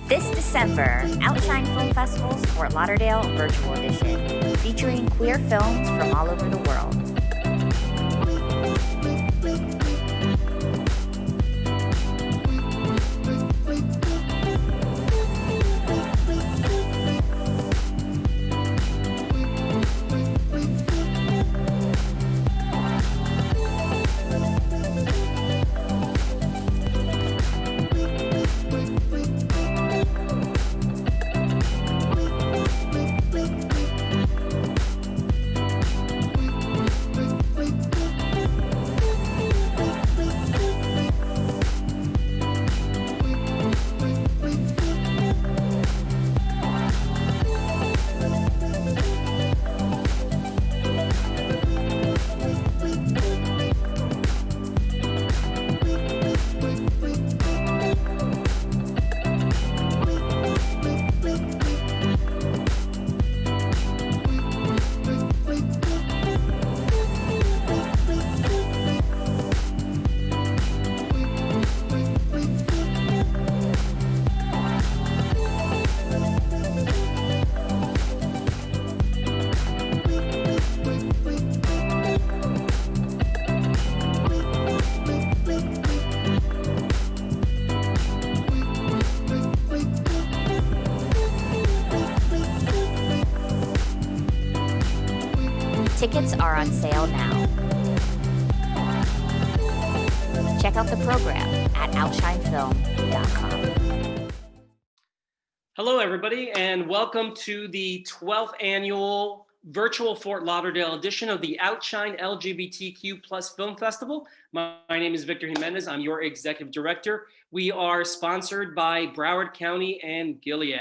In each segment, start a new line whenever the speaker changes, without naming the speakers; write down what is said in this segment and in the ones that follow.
This December, OUTshine Film Festival's Fort Lauderdale Virtual Edition, featuring queer films from all over the world. Tickets are on sale now. Check out the program at OUTshineFilm.com.
Hello, everybody, and welcome to the 12th annual virtual Fort Lauderdale edition of the OUTshine LGBTQ Plus Film Festival. My name is Victor Jimenez. I'm your executive director. We are sponsored by Broward County and Gilead.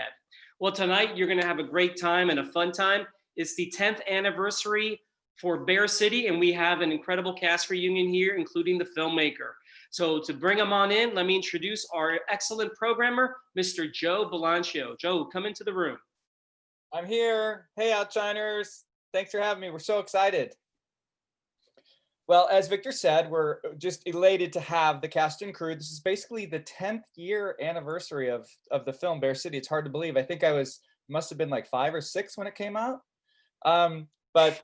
Well, tonight you're going to have a great time and a fun time. It's the 10th anniversary for Bear City, and we have an incredible cast reunion here, including the filmmaker. So to bring them on in, let me introduce our excellent programmer, Mr. Joe Balancio. Joe, come into the room.
I'm here. Hey, Outshiners. Thanks for having me. We're so excited. Well, as Victor said, we're just elated to have the cast and crew. This is basically the 10th year anniversary of the film Bear City. It's hard to believe. I think must have been like 5 or 6 when it came out. But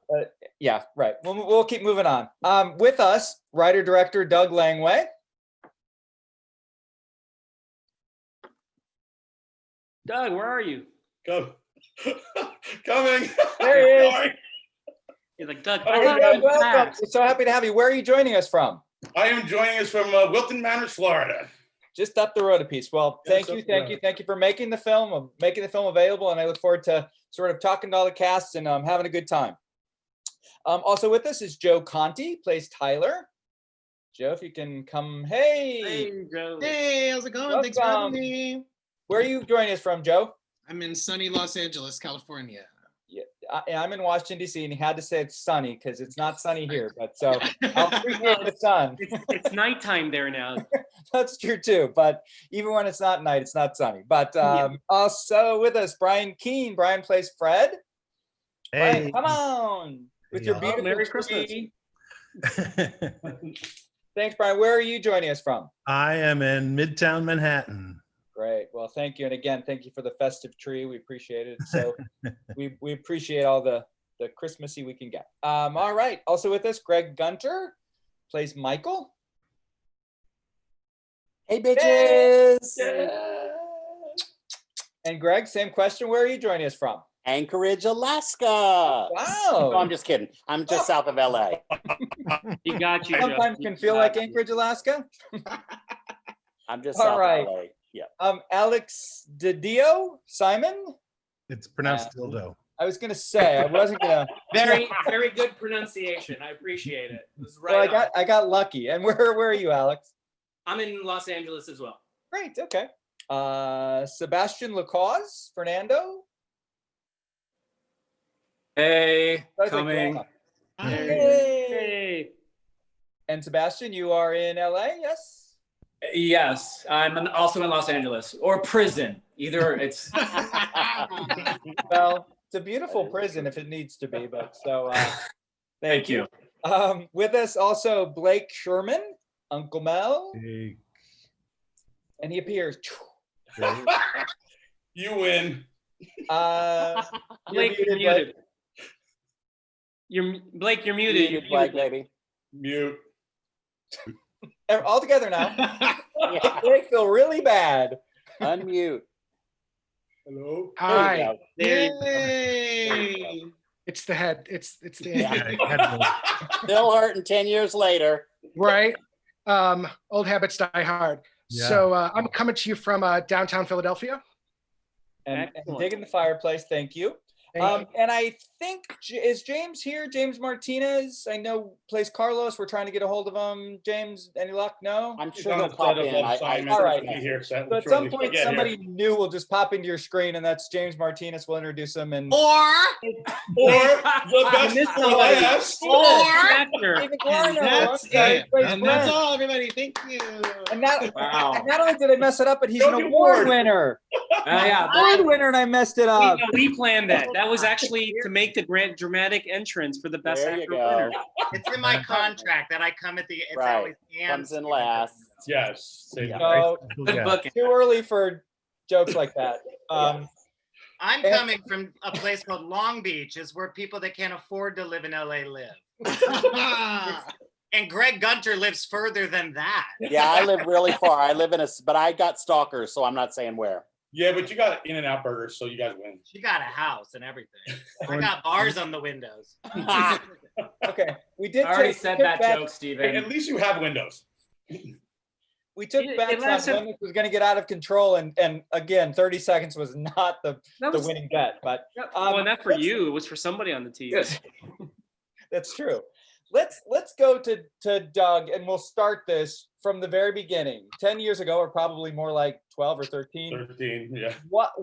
yeah, right. We'll keep moving on. With us, writer-director Doug Langway.
Doug, where are you?
Coming.
There he is.
Sorry.
He's like, Doug,
Welcome. We're so happy to have you. Where are you joining us from?
I am joining us from Wilton Manors, Florida.
Just up the road a piece. Well, thank you for making the film available, and I look forward to sort of talking to all the cast and having a good time. Also with us is Joe Conti, plays Tyler. Joe, if you can come. Hey,
Joe.
Hey, how's it going?
Welcome.
Thanks for having me.
Where are you joining us from, Joe?
I'm in sunny Los Angeles, California.
Yeah, I'm in Washington, D.C., and he had to say it's sunny because it's not sunny here. But so I'll appreciate the sun.
It's nighttime there now.
That's true too. But even when it's not night, it's not sunny. But also with us, Brian Keane. Brian plays Fred.
Hey,
Brian, come on with your beautiful
Merry
tree.
Christmas.
Thanks, Brian. Where are you joining us from?
I am in Midtown Manhattan.
Great. Well, thank you. And again, thank you for the festive tree. We appreciate it. So we appreciate all the Christmassy we can get. All right. Also with us, Greg Gunter plays Michael.
Hey, bitches.
Yeah. And Greg, same question. Where are you joining us from?
Anchorage, Alaska.
Wow.
No, I'm just kidding. I'm just south of LA.
You got you, Joe.
Sometimes can feel like Anchorage, Alaska.
I'm just
All
south
right.
of LA. Yeah.
Alex DiDio, Simon.
It's pronounced dildo.
I was gonna say I wasn't gonna.
Very good pronunciation. I appreciate it. It was right
Well,
on.
I got lucky. And where are you, Alex?
I'm in Los Angeles as well.
Great. Okay. Sebastian Lacause, Fernando.
Hey,
That's
coming.
like,
Hey.
And Sebastian, you are in LA, yes?
Yes, I'm also in Los Angeles or prison. Either it's.
Well, it's a beautiful prison if it needs to be, but so
Thank you.
With us also Blake Sherman, Uncle Mel,
Hey.
and he appears.
You win.
Blake, you're muted. Blake, you're muted.
Muted, Blake, baby.
Mute.
All together now.
Yeah.
Blake feel really bad.
Unmute.
Hello.
There you
Hi.
go.
There you go.
Yay!
It's the head. It's the
Yeah.
head.
Still hurting 10 years later.
Right. Old habits die hard.
Yeah.
So I'm coming to you from downtown Philadelphia.
And
Excellent.
digging the fireplace. Thank you.
Thank
And I think, is James here? James Martinez? I know plays Carlos. We're trying to get a hold of him. James, any luck? No?
I'm
He's
sure
on
he'll
the
pop
set of
in.
OUTshine.
All right.
Be here, so
So at some point, somebody new will just pop into your screen, and that's James Martinez. We'll introduce him. And
Or
Or the best
missed
for
somebody.
last.
Actor.
David Guarino,
that's
okay,
it.
plays
And that's
Brent.
all, everybody. Thank you.
And not
Wow.
only did I mess it up, but he's an
Trophy
award
award.
winner.
Yeah.
Award winner, and I messed it up.
We planned that. That was actually to make the grand dramatic entrance for the best
There you
actor
go.
winner.
It's in my contract that I come at the. It's
Right.
always
Comes in last.
Yes. Save
Yeah.
it.
So
Good
Yeah.
book.
too early for jokes like that.
I'm coming from a place called Long Beach, is where people that can't afford to live in LA live. And Greg Gunter lives further than that.
Yeah, I live really far. I live in but I got stalkers, so I'm not saying where.
Yeah, but you got In-N-Out burgers, so you guys win.
She got a house and everything. I got bars on the windows.
Okay, we did.
I already
take-
said
took
that
bets-
joke,
Hey,
Steven.
at least you have windows.
We took
It
bets
lasted-
on when this was going to get out of control, and again, 30 seconds was not the
That was
winning bet, but
well, not for you. It was for somebody on the team.
Yes.
that's true. Let's go to Doug, and we'll start this from the very beginning. 10 years ago, or probably more like 12 or 13.
13, yeah.
What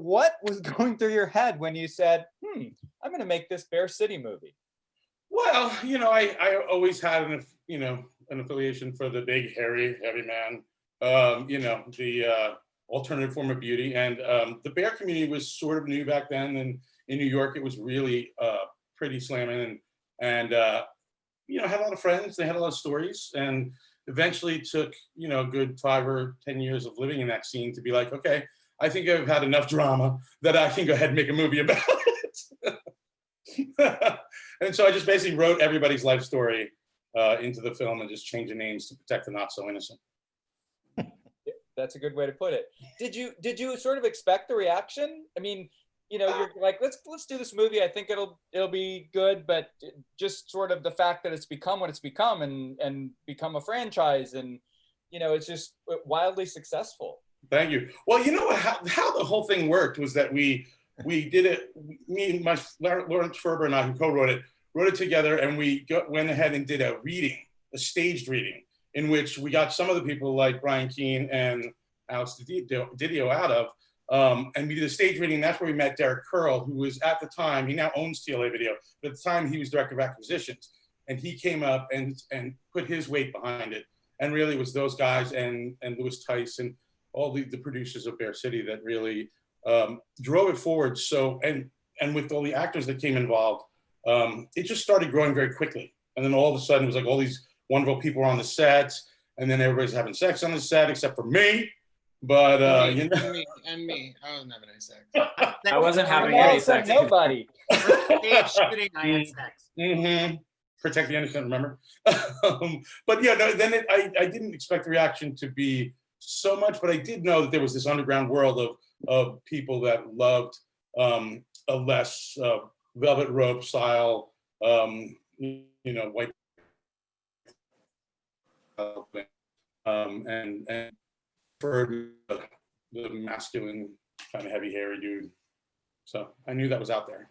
was going through your head when you said, I'm going to make this Bear City movie?
Well, I always had an affiliation for the big, hairy, heavy man, the alternative form of beauty. And the bear community was sort of new back then. And in New York, it was really pretty slamming. And had a lot of friends. They had a lot of stories. And eventually took, a good 5 or 10 years of living in that scene to be like, okay, I think I've had enough drama that I can go ahead and make a movie about it. And so I just basically wrote everybody's life story into the film and just changed the names to protect the not so innocent.
That's a good way to put it. Did you sort of expect the reaction? I mean, you're like, let's do this movie. I think it'll be good, but just sort of the fact that it's become what it's become and become a franchise, and it's just wildly successful.
Thank you. Well, how the whole thing worked was that we did it. Me and Lawrence Ferber and I, who co-wrote it, wrote it together, and we went ahead and did a staged reading, in which we got some of the people like Brian Keane and Alex Didio out of. And we did a stage reading. That's where we met Derek Curl, who was at the time, he now owns TLA Video, but at the time he was director of acquisitions. And he came up and put his weight behind it. And really it was those guys and Louis Tice and all the producers of Bear City that really drove it forward. So, and with all the actors that came involved, it just started growing very quickly. And then all of a sudden it was like all these wonderful people were on the set, and then everybody's having sex on the set except for me. But
and me. I wasn't having any sex.
I wasn't having
All of
any
a sudden,
sex.
nobody.
Stage shooting, I had sex.
Mm-hmm. Protect the innocent, remember? But yeah, no. Then I didn't expect the reaction to be so much, but I did know that there was this underground world of people that loved a less velvet rope style, white, and for the masculine kind of heavy hairy dude. So I knew that was out there.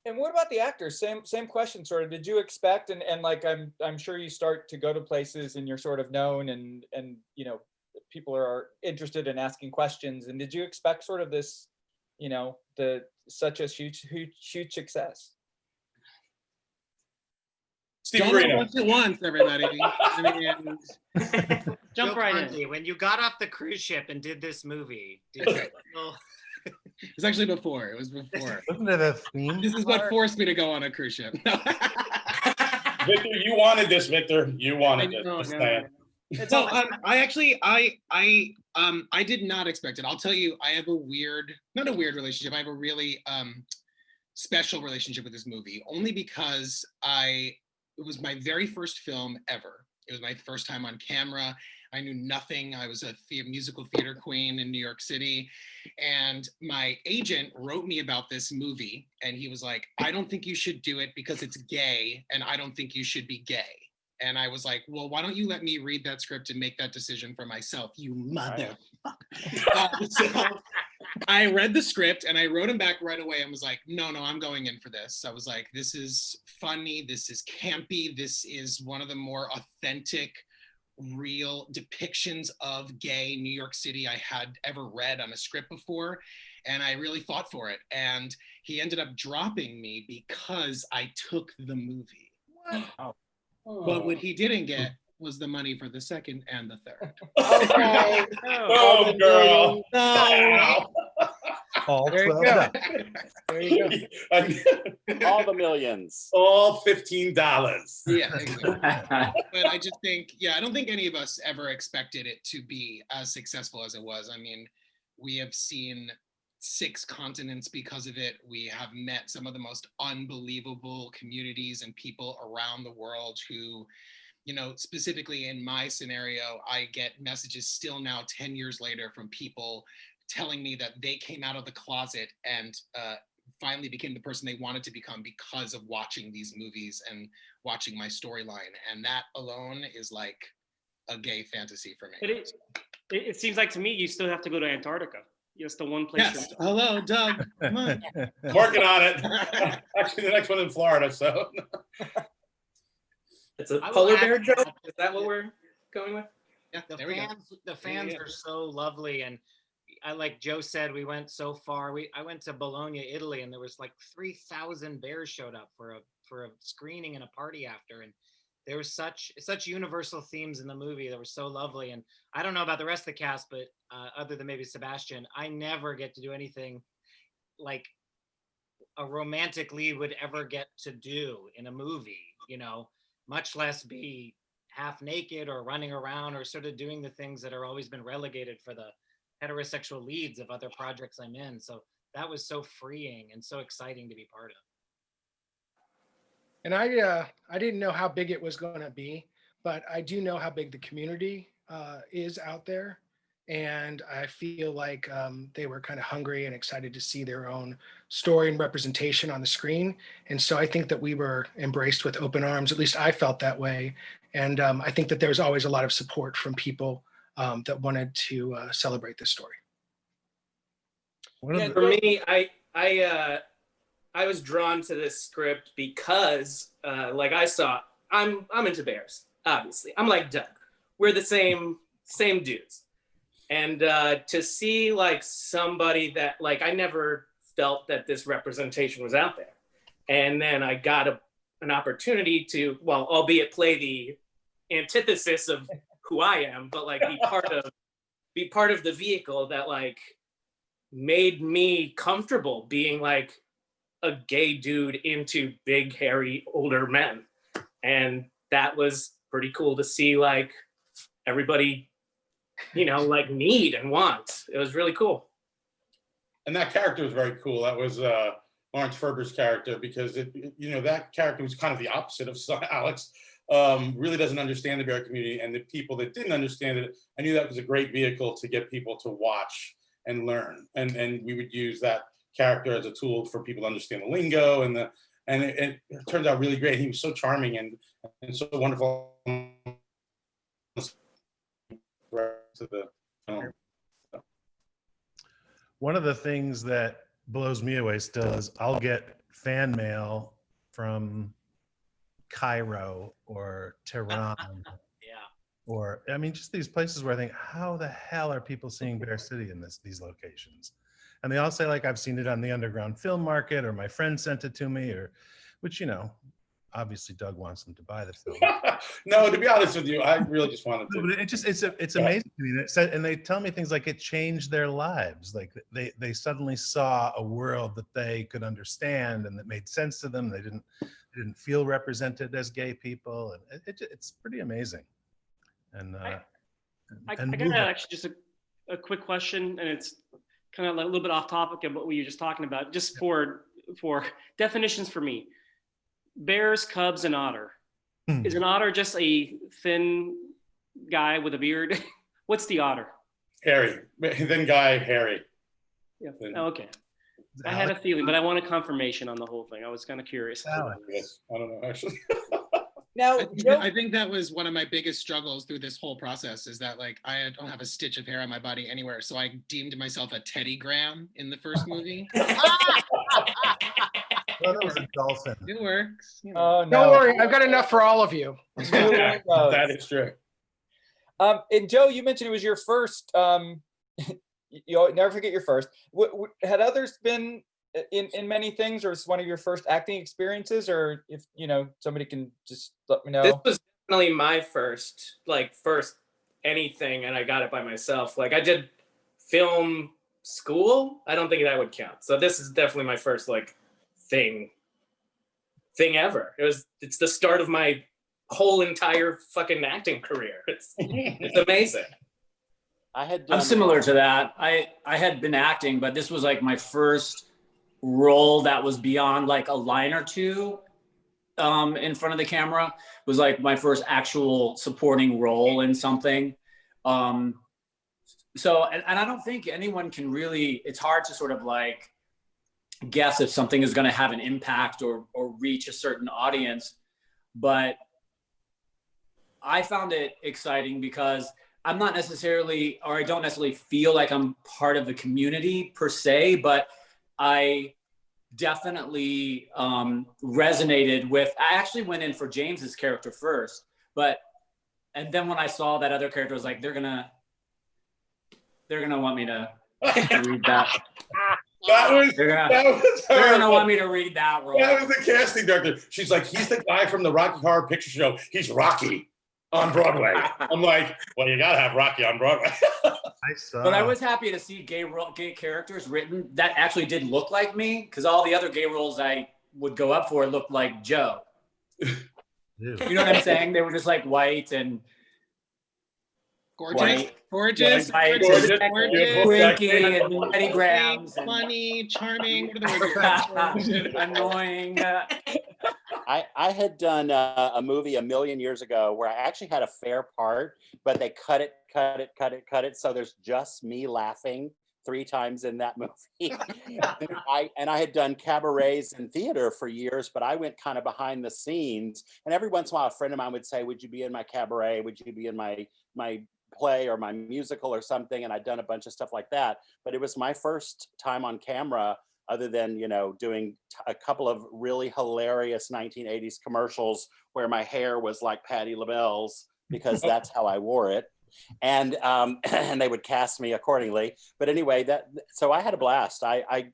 And what about the actors? Same question, sort of. Did you expect, and like I'm sure you start to go to places and you're sort of known and people are interested in asking questions. And did you expect sort of this, such a huge success?
Steve
Don't
Guarino.
watch it once, everybody.
Jump
Joe
right
Conti,
in.
when you got off the cruise ship and did this movie, did you feel
It's actually before. It was before.
Wasn't it a theme?
This is what forced me to go on a cruise ship.
Victor, you wanted this, Victor. You wanted this.
No,
Just
no,
saying.
No, I I did not expect it. I'll tell you, I have not a weird relationship. I have a really special relationship with this movie, only because it was my very first film ever. It was my first time on camera. I knew nothing. I was a musical theater queen in New York City. And my agent wrote me about this movie. And he was like, I don't think you should do it because it's gay. And I don't think you should be gay. And I was like, well, why don't you let me read that script and make that decision for myself, you mother. So I read the script and I wrote him back right away and was like, no, I'm going in for this. I was like, this is funny. This is campy. This is one of the more authentic, real depictions of gay New York City I had ever read on a script before. And I really fought for it. And he ended up dropping me because I took the movie.
Wow.
But what he didn't get was the money for the second and the third.
Okay.
Oh, girl.
No.
All
There you
12
go.
dollars.
There you go.
All the millions.
All $15.
Yeah, exactly. But I just think, I don't think any of us ever expected it to be as successful as it was. I mean, we have seen 6 continents because of it. We have met some of the most unbelievable communities and people around the world who, specifically in my scenario, I get messages still now 10 years later from people telling me that they came out of the closet and finally became the person they wanted to become because of watching these movies and watching my storyline. And that alone is like a gay fantasy for me.
It seems like to me you still have to go to Antarctica. It's the one place.
Yes. Hello, Doug. Come on.
Working on it. Actually, the next one in Florida, so.
It's a
I will
polar
add
bear
to
joke.
that.
Is that what we're going with?
Yeah,
The
there we go.
fans
Yeah.
are so lovely, and like Joe said, we went so far. I went to Bologna, Italy, and there was like 3,000 bears showed up for a screening and a party after, and there was such universal themes in the movie that were so lovely. And I don't know about the rest of the cast, but other than maybe Sebastian, I never get to do anything like a romantic lead would ever get to do in a movie, much less be half naked or running around or sort of doing the things that are always been relegated for the heterosexual leads of other projects I'm in. So that was so freeing and so exciting to be part of.
And I didn't know how big it was going to be, but I do know how big the community is out there. And I feel like they were kind of hungry and excited to see their own story and representation on the screen. And so I think that we were embraced with open arms. At least I felt that way. And I think that there was always a lot of support from people that wanted to celebrate this story.
For me, I was drawn to this script because, like I'm into bears, obviously. I'm like Doug. We're the same dudes. And to see like somebody that like I never felt that this representation was out there. And then I got an opportunity to, well, albeit play the antithesis of who I am, but like be part of the vehicle that like made me comfortable being like a gay dude into big, hairy, older men. And that was pretty cool to see like everybody, like need and want. It was really cool.
And that character was very cool. That was Lawrence Ferber's character, because that character was kind of the opposite of Alex. Really doesn't understand the bear community, and the people that didn't understand it, I knew that was a great vehicle to get people to watch and learn. And we would use that character as a tool for people to understand the lingo, and it turned out really great. He was so charming and so wonderful to the film.
One of the things that blows me away still is I'll get fan mail from Cairo or Tehran. Or, I mean, just these places where I think, how the hell are people seeing Bear City in these locations? And they all say, like, I've seen it on the underground film market, or my friend sent it to me, or, which, obviously Doug wants them to buy the film.
No, to be honest with you, I really just wanted to.
No, but it's amazing to me. And they tell me things like it changed their lives. Like they suddenly saw a world that they could understand and that made sense to them. They didn't feel represented as gay people. And it's pretty amazing. And
I gotta actually just a quick question, and it's kind of a little bit off topic of what we were just talking about. Just for definitions for me, bears, cubs, and otter. Is an otter just a thin guy with a beard? What's the otter?
Harry. Then guy, Harry.
Yeah. Okay. I had a feeling, but I want a confirmation on the whole thing. I was kind of curious.
Yes. I don't know, actually.
Now,
I think that was one of my biggest struggles through this whole process, is that like I don't have a stitch of hair on my body anywhere. So I deemed myself a Teddy Graham in the first movie.
Dolphin.
It works. You know.
Oh, no.
Don't worry, I've got enough for all of you.
That is true.
And Joe, you mentioned it was your first. You'll never forget your first. Had others been in many things, or was one of your first acting experiences? Or if somebody can just let me know.
This was definitely my first anything, and I got it by myself. Like I did film school. I don't think that would count. So this is definitely my first thing ever. It's the start of my whole entire fucking acting career. It's amazing.
I'm similar to that. I had been acting, but this was like my first role that was beyond like a line or two in front of the camera. It was like my first actual supporting role in something. So, and I don't think anyone can really, it's hard to sort of like guess if something is going to have an impact or reach a certain audience. But I found it exciting because I'm not necessarily, or I don't necessarily feel like I'm part of the community per se, but I definitely resonated with, I actually went in for James's character first, and then when I saw that other character, I was like, they're gonna want me to read that. They're gonna want me to read that role.
That was the casting director. She's like, he's the guy from the Rocky Horror Picture Show. He's Rocky on Broadway. I'm like, well, you gotta have Rocky on Broadway.
But I was happy to see gay characters written that actually did look like me, because all the other gay roles I would go up for looked like Joe. You know what I'm saying? They were just like white and
gorgeous,
gorgeous,
winky,
and Eddie Grahams,
funny, charming. What are the words?
Annoying.
I had done a movie a million years ago where I actually had a fair part, but they cut it. So there's just me laughing 3 times in that movie. I had done cabarets and theater for years, but I went kind of behind the scenes. And every once in a while, a friend of mine would say, would you be in my cabaret? Would you be in my play or my musical or something? And I'd done a bunch of stuff like that. But it was my first time on camera, other than, doing a couple of really hilarious 1980s commercials where my hair was like Patti LaBelle's, because that's how I wore it. And and they would cast me accordingly. But anyway, so I had a blast. I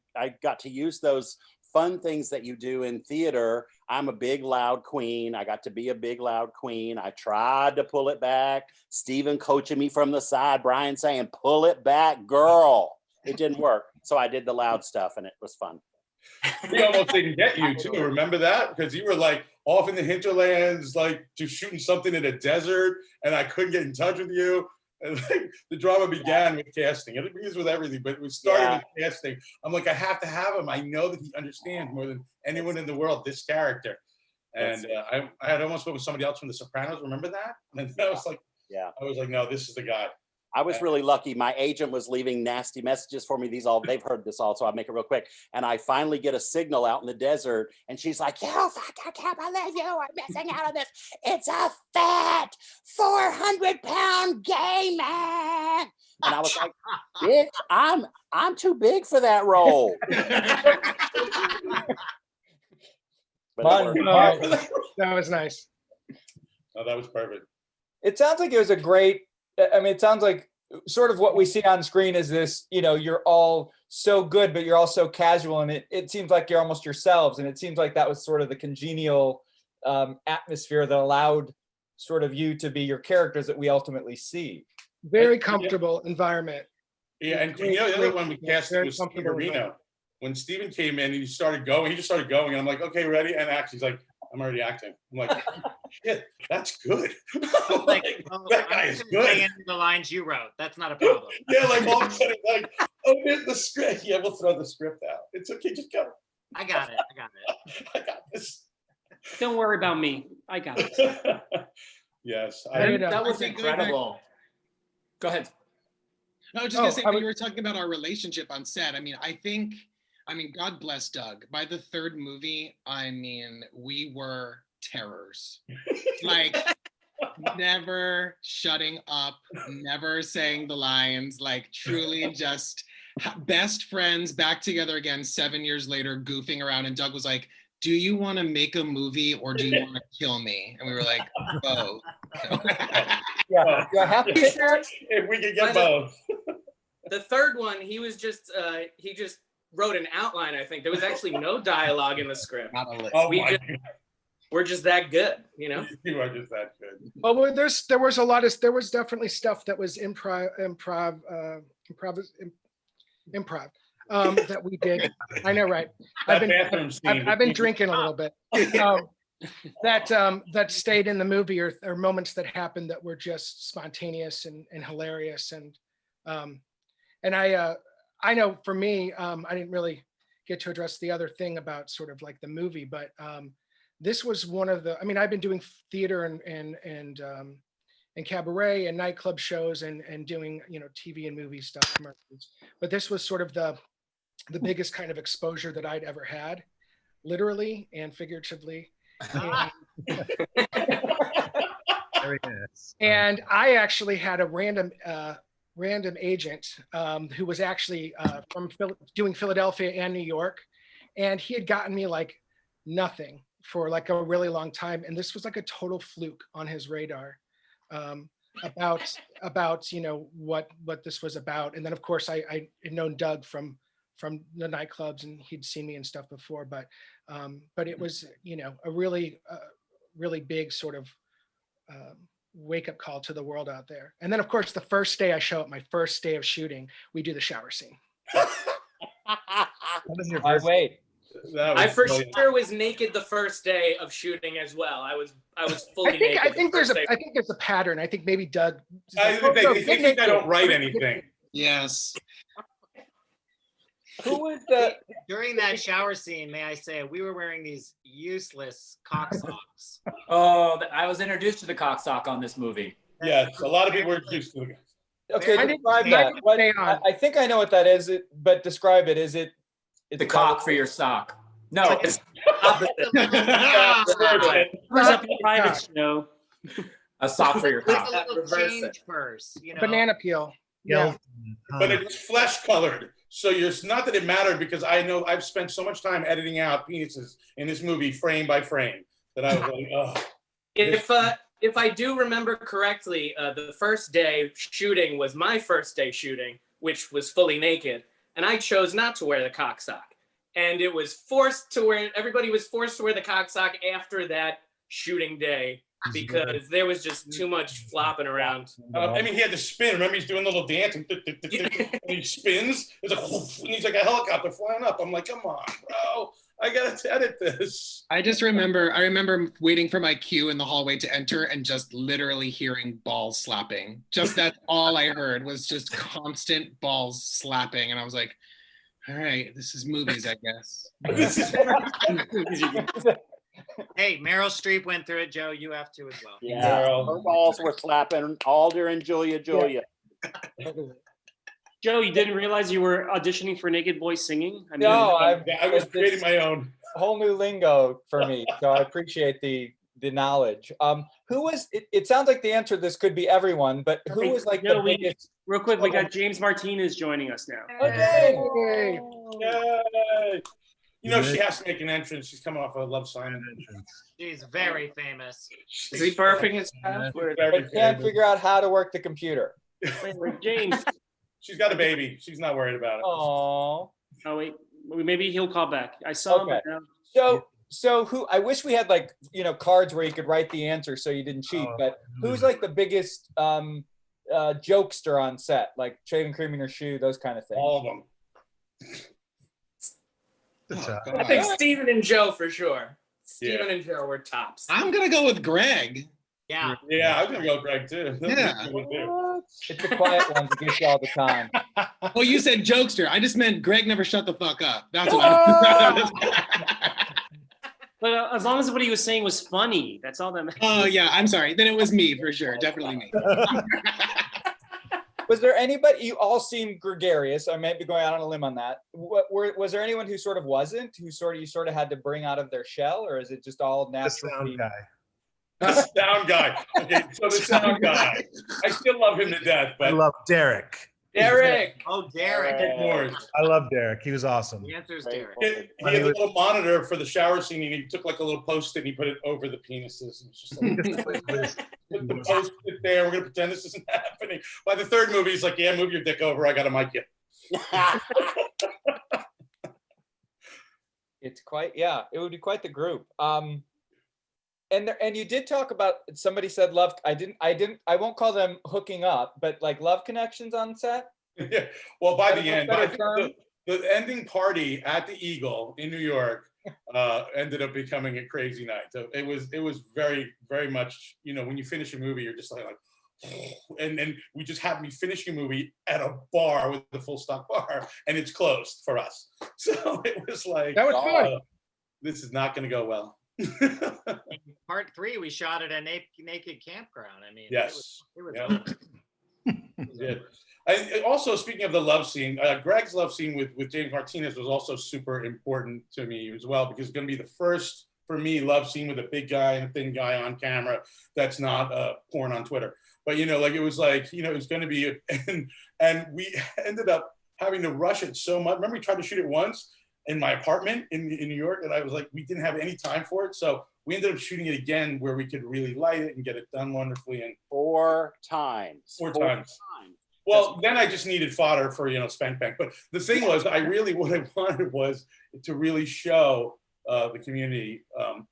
got to use those fun things that you do in theater. I'm a big, loud queen. I got to be a big, loud queen. I tried to pull it back. Steven coaching me from the side, Brian saying, pull it back, girl. It didn't work. So I did the loud stuff, and it was fun.
We almost didn't get you too. Remember that? Because you were like off in the hinterlands, like just shooting something in a desert, and I couldn't get in touch with you. And like, the drama began with casting. It begins with everything, but it started with casting. I'm like, I have to have him. I know that he understands more than anyone in the world this character. And I had almost spoken with somebody else from The Sopranos. Remember that? And I was like, no, this is the guy.
I was really lucky. My agent was leaving nasty messages for me. They've heard this all, so I'll make it real quick. And I finally get a signal out in the desert, and she's like, yo, fuck, I can't believe you are missing out on this. It's a fat 400-pound gay man. And I was like, bitch, I'm too big for that role.
That was nice.
Oh, that was perfect.
It sounds like it was a great, it sounds like sort of what we see on screen is this, you're all so good, but you're also casual. And it seems like you're almost yourselves. And it seems like that was sort of the congenial atmosphere that allowed sort of you to be your characters that we ultimately see.
Very comfortable environment.
Yeah, and the other one we cast was Guarino. When Steven came in and he just started going, and I'm like, okay, ready? And actually he's like, I'm already acting. I'm like, shit, that's good.
Like,
that guy
I'm
is
just gonna say
good.
into the lines you wrote. That's not a problem.
Yeah, like all of a sudden, like, oh, here's the script. Yeah, we'll throw the script out. It's okay, just go.
I got it.
I got this.
Don't worry about me. I got it.
Yes.
That was
think going back-
incredible. Go ahead.
No, I was just gonna say, when you were talking about our relationship on set, I mean, God bless Doug. By the third movie, I mean, we were terrors. Like, never shutting up, never saying the lines, like truly just best friends back together again 7 years later, goofing around. And Doug was like, do you want to make a movie or do you want to kill me? And we were like, both.
Yeah, do I have to
if we could get both.
The third one, he just wrote an outline. I think there was actually no dialogue in the script.
Oh
We're just that good, you know.
You are just that good.
Well, there was definitely stuff that was improv that we did. I know, right? I've been drinking a little bit. That stayed in the movie or moments that happened that were just spontaneous and hilarious. And I know for me, I didn't really get to address the other thing about sort of like the movie, but this was one of the, I mean, I've been doing theater and cabaret and nightclub shows and doing, you know, TV and movie stuff, commercials. But this was sort of the biggest kind of exposure that I'd ever had, literally and figuratively.
Very nice.
And I actually had a random agent who was actually from doing Philadelphia and New York, and he had gotten me like nothing for like a really long time, and this was like a total fluke on his radar about you know what this was about. And then of course I had known Doug from the nightclubs, and he'd seen me and stuff before, but it was, you know, a really big sort of wake up call to the world out there. And then of course the first day I show up, my first day of shooting, we do the shower scene.
Wait.
I for sure was naked the first day of shooting as well. I was fully naked.
I think there's a pattern. I think maybe Doug.
I think I don't write anything.
Yes.
Who was the
During that shower scene, may I say, we were wearing these useless cock socks.
Oh, I was introduced to the cock sock on this movie.
Yes, a lot of people are used to it.
Okay, describe that. I think I know what that is, but describe it. Is it
the cock for your sock? No, it's
private show.
A sock for your cock.
Like a little change purse, you know.
Banana peel.
Yeah.
But it's flesh colored. So it's not that it mattered, because I know I've spent so much time editing out penises in this movie frame by frame that I was like, oh.
If I do remember correctly, the first day shooting was my first day shooting, which was fully naked, and I chose not to wear the cock sock. And it was everybody was forced to wear the cock sock after that shooting day, because there was just too much flopping around.
I mean, he had to spin. Remember, he's doing a little dance, and he spins. There's a whoosh, and he's like a helicopter flying up. I'm like, come on, bro. I gotta edit this.
I remember waiting for my cue in the hallway to enter and just literally hearing balls slapping. Just that's all I heard was just constant balls slapping. And I was like, all right, this is movies, I guess.
Hey, Meryl Streep went through it, Joe. You have to as well.
Yeah, her balls were slapping Alder and Julia.
Joe, you didn't realize you were auditioning for Naked Boys Singing? I mean,
No,
I was creating my own.
whole new lingo for me, so I appreciate the knowledge. Who was? It sounds like the answer to this could be everyone, but who was like the biggest?
Real quick, we got James Martinez joining us now.
Okay.
Yay. You know, she has to make an entrance. She's coming off a Love Simon.
She's very famous.
Is he burping his mouth?
But can't figure out how to work the computer.
Wait, James.
She's got a baby. She's not worried about it.
Oh.
Oh wait, maybe he'll call back. I saw him.
So who? I wish we had like, you know, cards where you could write the answer so you didn't cheat. But who's like the biggest jokester on set, like shaving cream in your shoe, those kind of things?
All of them.
I think Steven and Joe for sure. Steven and Joe were tops.
I'm gonna go with Greg.
Yeah.
Yeah, I was gonna go Greg too.
Yeah.
It's the quiet ones that get you all the time.
Well, you said jokester. I just meant Greg never shut the fuck up. That's what I.
But as long as what he was saying was funny, that's all that matters.
Oh yeah, I'm sorry. Then it was me for sure. Definitely me.
Was there anybody, you all seem gregarious, I may be going out on a limb on that. Was there anyone who sort of wasn't, who you sort of had to bring out of their shell, or is it just all
The
natural?
sound guy.
The sound guy. Okay, so the sound guy. I still love him to death,
I
but
love Derek.
Derek.
Oh, Derek.
I love Derek. He was awesome.
The answer is Derek.
he had a little monitor for the shower scene, and he took like a little post-it and he put it over the penises. And it's just like, put the post-it there. We're gonna pretend this isn't happening. By the third movie, he's like, "Yeah, move your dick over. I got a mic you."
It's quite, yeah, it would be quite the group. And you did talk about, somebody said love, I won't call them hooking up, but like love connections on set?
Yeah. Well, by the end,
better
I think
term?
the ending party at the Eagle in New York ended up becoming a crazy night. So it was very, very much, when you finish a movie, you're just like and we just happened to be finishing a movie at a bar with the full stock bar, and it's closed for us. So it was like,
That was fun.
This is not going to go well.
Part 3, we shot at a naked campground. I mean,
Yes.
it was
Yeah.
over.
Yeah. And also, speaking of the love scene, Greg's love scene with James Martinez was also super important to me as well, because it's going to be the first, for me, love scene with a big guy and a thin guy on camera that's not porn on Twitter. But, it was going to be, and we ended up having to rush it so much. Remember, we tried to shoot it once in my apartment in New York, and I was like, we didn't have any time for it. So we ended up shooting it again where we could really light it and get it done wonderfully. And
4 times.
Four times. Well, then I just needed fodder for, Spank Bank. But the thing was, what I wanted was to really show the community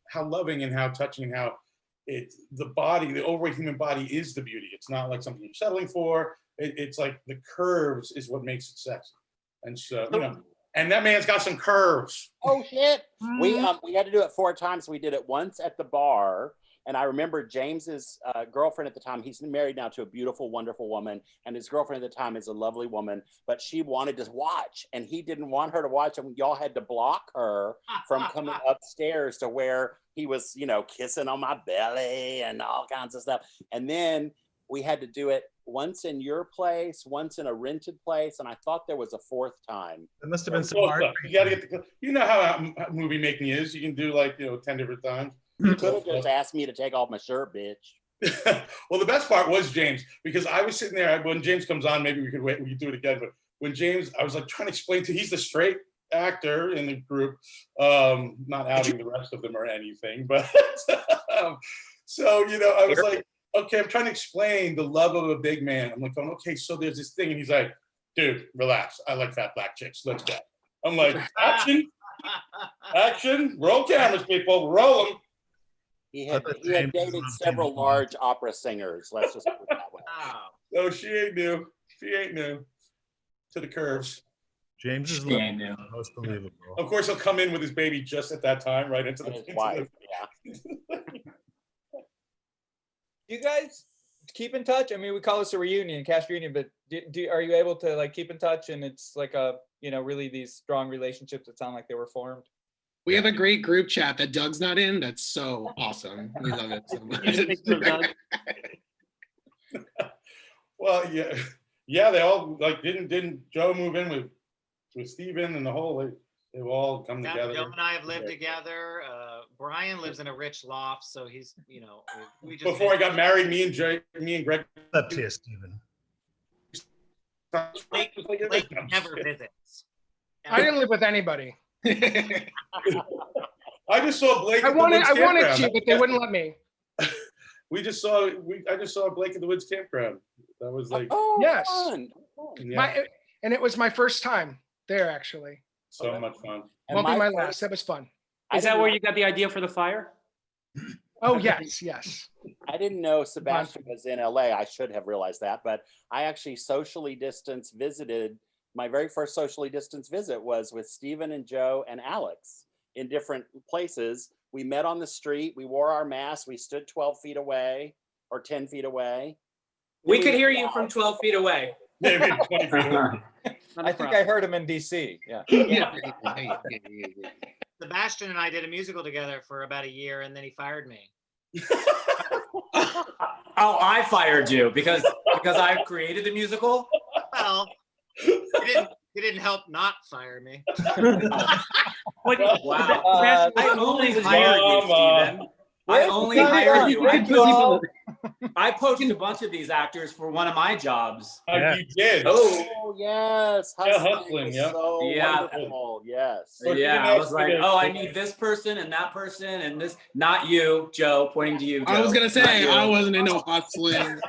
how loving and how touching and how the overweight human body is the beauty. It's not like something you're settling for. It's like the curves is what makes it sexy. And so, and that man's got some curves.
Oh shit! We had to do it 4 times. We did it once at the bar, and I remember James's girlfriend at the time. He's married now to a beautiful, wonderful woman, and his girlfriend at the time is a lovely woman. But she wanted to watch, and he didn't want her to watch, and y'all had to block her from coming upstairs to where he was, kissing on my belly and all kinds of stuff. And then we had to do it once in your place, once in a rented place, and I thought there was a 4th time.
It must have been some hard.
You got to get how movie making is. You can do 10 different times.
You could have just asked me to take off my shirt, bitch.
Well, the best part was James, because I was sitting there when James comes on. Maybe we could do it again. But when James, I was like trying to explain he's the straight actor in the group, not outing the rest of them or anything, but so I was like, okay, I'm trying to explain the love of a big man. I'm like, okay, so there's this thing, and he's like, dude, relax. I like fat black chicks. Let's go. I'm like, action, roll cameras, people, roll them.
He had dated several large opera singers. Let's just put it that way.
No, she ain't new. She ain't new to the curves.
James is most believable.
Of course, he'll come in with his baby just at that time, right into
His wife. Yeah.
You guys keep in touch? I mean, we call this a reunion, cast reunion, but are you able to keep in touch, and it's like a really these strong relationships that sound like they were formed?
We have a great group chat that Doug's not in. That's so awesome. We love it so much.
Well, yeah. They all didn't Joe move in with Steven and the whole? They've all come together.
Joe and I have lived together. Brian lives in a rich loft, so he's we just.
Before I got married, me and Greg.
Up to you, Steven.
Blake never visits.
I didn't live with anybody.
I just saw Blake.
I wanted to, but they wouldn't let me.
I just saw Blake at the Woods campground. That was like
Yes.
Fun.
Yeah.
And it was my first time there, actually.
So much fun.
Won't be my last. That was fun.
Is that where you got the idea for the fire?
Oh, yes.
I didn't know Sebastian was in LA. I should have realized that, but I actually socially distance visited. My very first socially distance visit was with Steven and Joe and Alex in different places We met on the street. We wore our masks. We stood 12 feet away or 10 feet away.
We could hear you from 12 feet away.
Maybe 20 feet away.
I think I heard him in DC. Yeah.
Yeah. Sebastian and I did a musical together for about a year, and then he fired me.
Oh, I fired you because I created the musical.
Well, he didn't help not fire me.
Wow.
Uh,
I only hired you, Steven. I only hired you. I poached a bunch of these actors for one of my jobs.
Yeah.
You did.
Oh yes,
Yeah,
hustling.
hustling,
Was
yeah.
so
Yeah.
wonderful. Yes.
Well,
Yeah,
you
I was
asked
like,
me to-
oh, I need this person and that person and this. Not you, Joe. Pointing to you, Joe.
I was gonna
Not
say
you.
I wasn't in no hustling.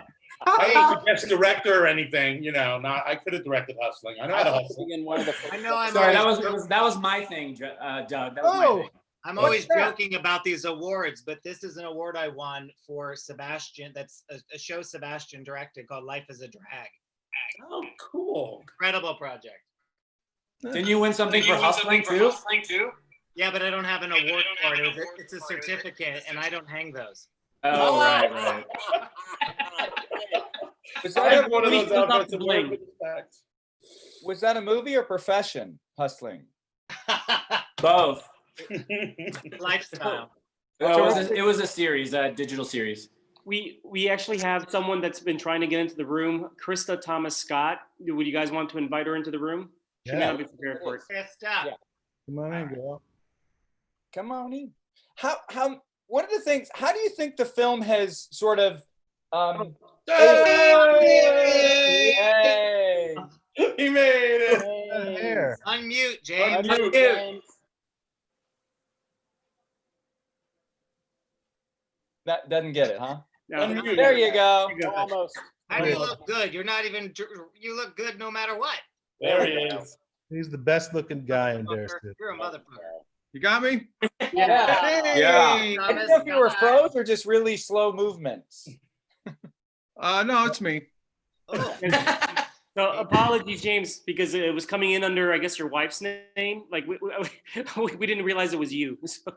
I ain't the guest director or anything, not. I could have directed Hustling. I know how to hustle.
In one of the
I know I'm
Sorry,
always,
that was my thing, Doug. That was my thing.
I'm
What's
always
that?
joking about these awards, but this is an award I won for Sebastian. That's a show Sebastian directed called Life is a Drag.
Oh, cool.
Incredible project.
Didn't you win something for hustling too?
Yeah, but I don't have an award for it. It's a certificate, and I don't hang those.
Oh, right.
Was
I
that,
have
a,
one of those
Please don't
outfits
the
that
bling.
work with the facts.
was that a movie or profession? Hustling.
Both.
Lifestyle.
It was a series, a digital series.
We actually have someone that's been trying to get into the room, Krista Thomas Scott. Would you guys want to invite her into the room? She may
Yeah.
not be prepared for it.
Krista.
Yeah.
Come on in, girl.
Come on in. How one of the things, how do you think the film has sort of Yay!
He made it.
Here.
Unmute, James.
Unmute.
That doesn't get it, huh?
No.
Unmute.
There you go.
Almost.
How do you look good? You're not even. You look good no matter what.
There he is.
He's the best looking guy in Bear City.
You're a motherfucker.
You got me?
Yeah.
Yeah.
I didn't know if you were froze or just really slow movements.
No, it's me.
So apologies, James, because it was coming in under, I guess, your wife's name. Like we didn't realize it was you. So,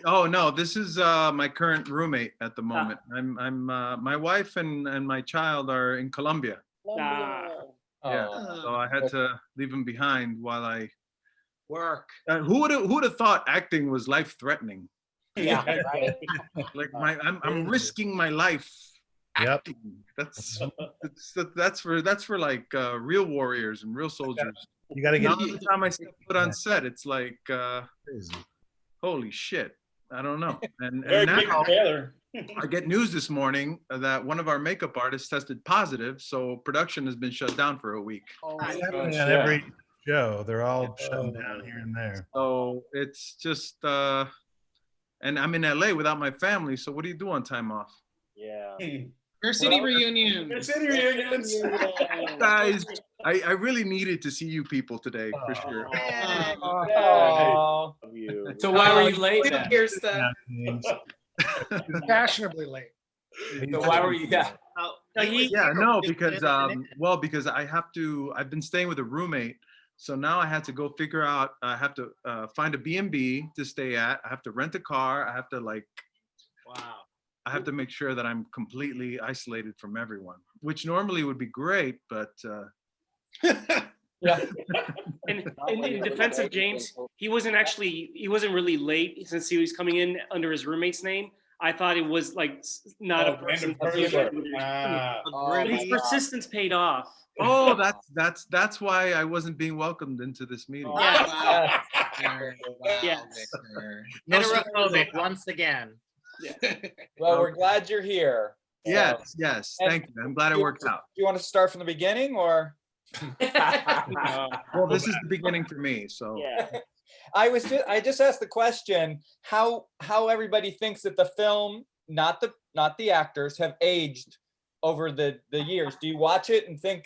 Oh no, this is my current roommate at the moment. I'm my wife and my child are in Colombia.
ah.
Yeah,
Oh.
so I had to leave them behind while I
Work.
who would have thought acting was life threatening?
Yeah. Right.
Like I'm risking my life.
Yep.
Acting. That's for like real warriors and real soldiers.
You got to
Now
get
every time I step foot on set, it's like
crazy.
holy shit. I don't know. And
Very big
now
trailer.
I get news this morning that one of our makeup artists tested positive, so production has been shut down for a week.
It's happening on every show. They're all shutting down here and there.
So it's just and I'm in LA without my family, so what do you do on time off?
Yeah.
Fair City reunion.
Fair City reunions.
Guys, I really needed to see you people today for sure.
Oh.
So why were you late then?
Here's the.
Fashionably late.
So why were you? Yeah.
Yeah, no, because because I've been staying with a roommate, so now I had to go figure out, I have to find a B&B to stay at. I have to rent a car. I have to
Wow.
I have to make sure that I'm completely isolated from everyone, which normally would be great, but
Yeah.
And in defense of James, he wasn't really late since he was coming in under his roommate's name. I thought it was like not a person.
But
His persistence paid off.
oh, that's why I wasn't being welcomed into this meeting.
Yes.
Yes.
No
Heterophobic once again.
Well, we're glad you're here.
Yes,
And-
thank you. I'm glad it worked out.
Do you want to start from the beginning or?
Well, this is the beginning for me, so.
Yeah.
I just asked the question, how everybody thinks that the film, not the actors, have aged over the years. Do you watch it and think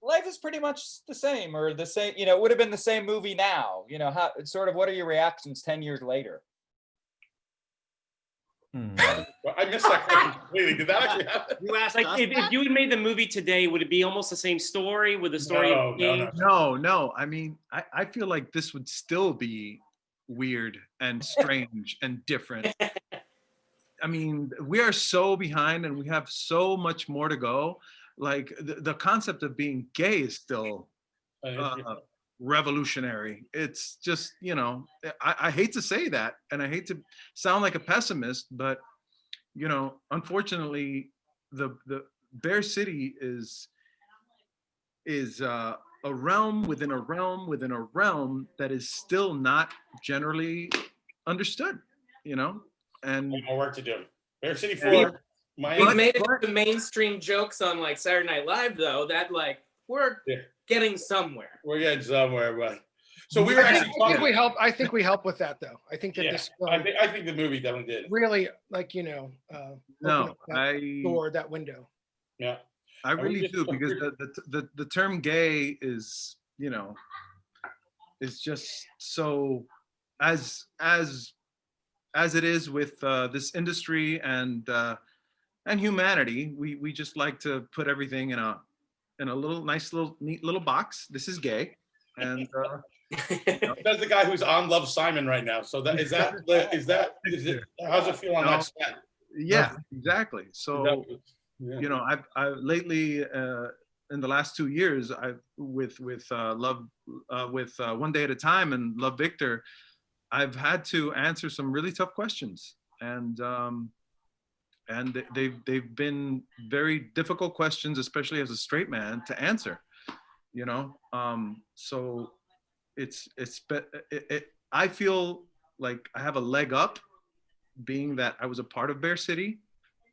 life is pretty much the same, or the same, it would have been the same movie now? How sort of, what are your reactions 10 years later?
I missed that question completely. Did that actually happen?
You asked
Like
us
if
that?
you had made the movie today, would it be almost the same story with the story of Keane?
No. I mean, I feel like this would still be weird and strange and different. I mean, we are so behind and we have so much more to go. Like the concept of being gay is still revolutionary. It's just, you know, I hate to say that and I hate to sound like a pessimist, but, you know, unfortunately, the Bear City is a realm within a realm within a realm that is still not generally understood, you know? And
more work to do. Bear City 4.
We've made it to mainstream jokes on like Saturday Night Live, though. That like we're getting somewhere.
We're getting somewhere, but so we were actually
I think we help. I think we help with that, though. I think that this.
I think the movie definitely did.
Really, like, you know,
no,
that window.
Yeah,
I really do, because the term gay is, you know, is just so as it is with this industry and humanity, we just like to put everything in a little nice little neat little box. This is gay, and
that's the guy who's on Love Simon right now. So is it how's it feel on that set?
Yeah, exactly. So you know, I've lately in the last 2 years, I've with One Day at a Time and Love Victor, I've had to answer some really tough questions, and they've been very difficult questions, especially as a straight man, to answer, you know. So I feel like I have a leg up, being that I was a part of Bear City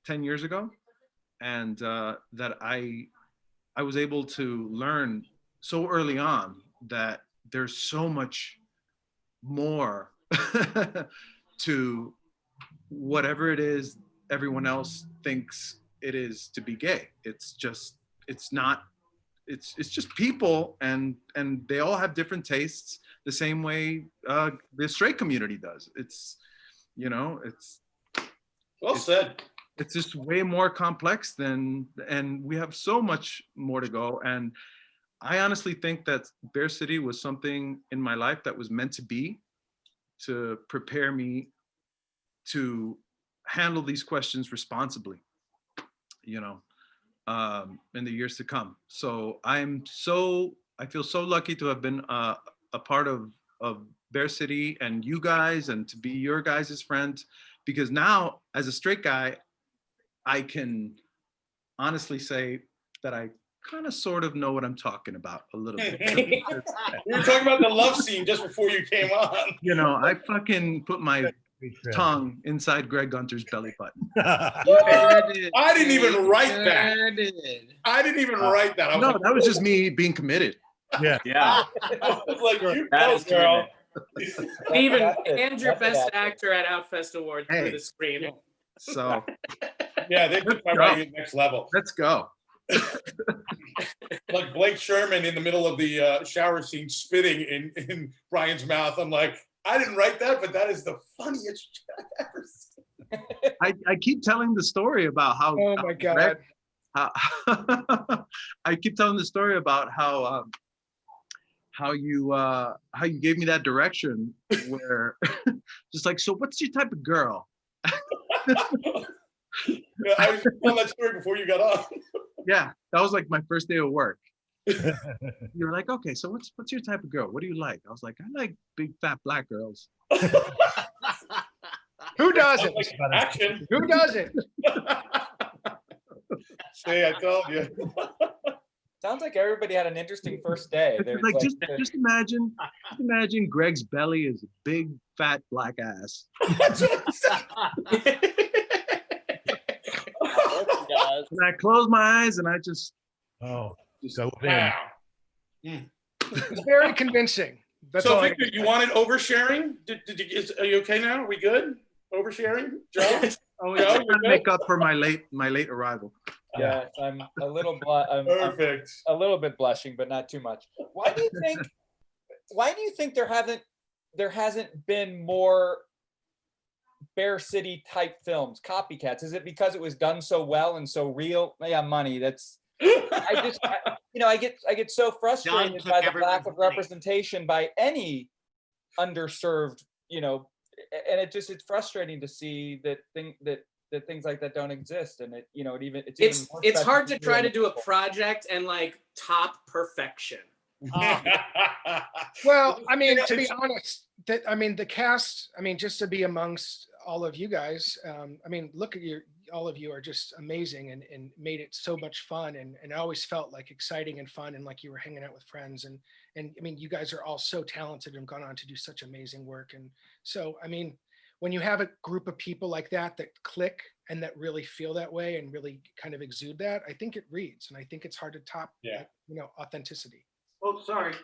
10 years ago, and that I was able to learn so early on that there's so much more to whatever it is everyone else thinks it is to be gay. It's just people, and they all have different tastes, the same way the straight community does. It's, you know, it's
well said.
It's just way more complex and we have so much more to go. And I honestly think that Bear City was something in my life that was meant to be, to prepare me to handle these questions responsibly, you know, in the years to come. So I feel so lucky to have been a part of Bear City and you guys, and to be your guys' friend, because now as a straight guy, I can honestly say that I kind of sort of know what I'm talking about a little bit.
We were talking about the love scene just before you came on.
You know, I fucking put my tongue inside Greg Gunter's belly button.
I didn't even write that. I didn't even write that.
No, that was just me being committed.
Yeah.
Yeah.
I was like, you go, girl.
Even Andrew, best actor at Outfest Awards through the screen.
So
yeah, they put my writing next level.
Let's go.
Like Blake Sherman in the middle of the shower scene spitting in Brian's mouth. I'm like, I didn't write that, but that is the funniest shit I've ever seen.
I keep telling the story about how.
Oh my God.
I keep telling the story about how you gave me that direction where just like, so what's your type of girl?
Yeah, I was telling that story before you got on.
Yeah, that was like my first day of work. You were like, okay, so what's your type of girl? What do you like? I was like, I like big fat black girls.
Who doesn't?
Like, action.
Who doesn't?
See, I told you.
Sounds like everybody had an interesting first day.
Like, just imagine Greg's belly is a big fat black ass. And I close my eyes and I just
wow.
It's very convincing. That's
so
all
Victor, you wanted oversharing? Are you okay now? Are we good? Oversharing? Joe?
Oh, yeah. Joe, to make up for my late arrival.
Yeah, I'm a little
perfect.
I'm a little bit blushing, but not too much. Why do you think there hasn't been more Bear City type films, copycats? Is it because it was done so well and so real? Yeah, money. That's I get so frustrated by the lack of representation by any underserved, and it's frustrating to see that things like that don't exist, and it's even more
it's
special
hard to try to do a
people.
project and like top perfection.
Well, I mean, to be honest, the cast, just to be amongst all of you guys, look at all of you are just amazing and made it so much fun. And I always felt like exciting and fun and like you were hanging out with friends. And you guys are all so talented and gone on to do such amazing work. And so, when you have a group of people like that click and that really feel that way and really kind of exude that, I think it reads. And I think it's hard to top, authenticity.
Oh, sorry.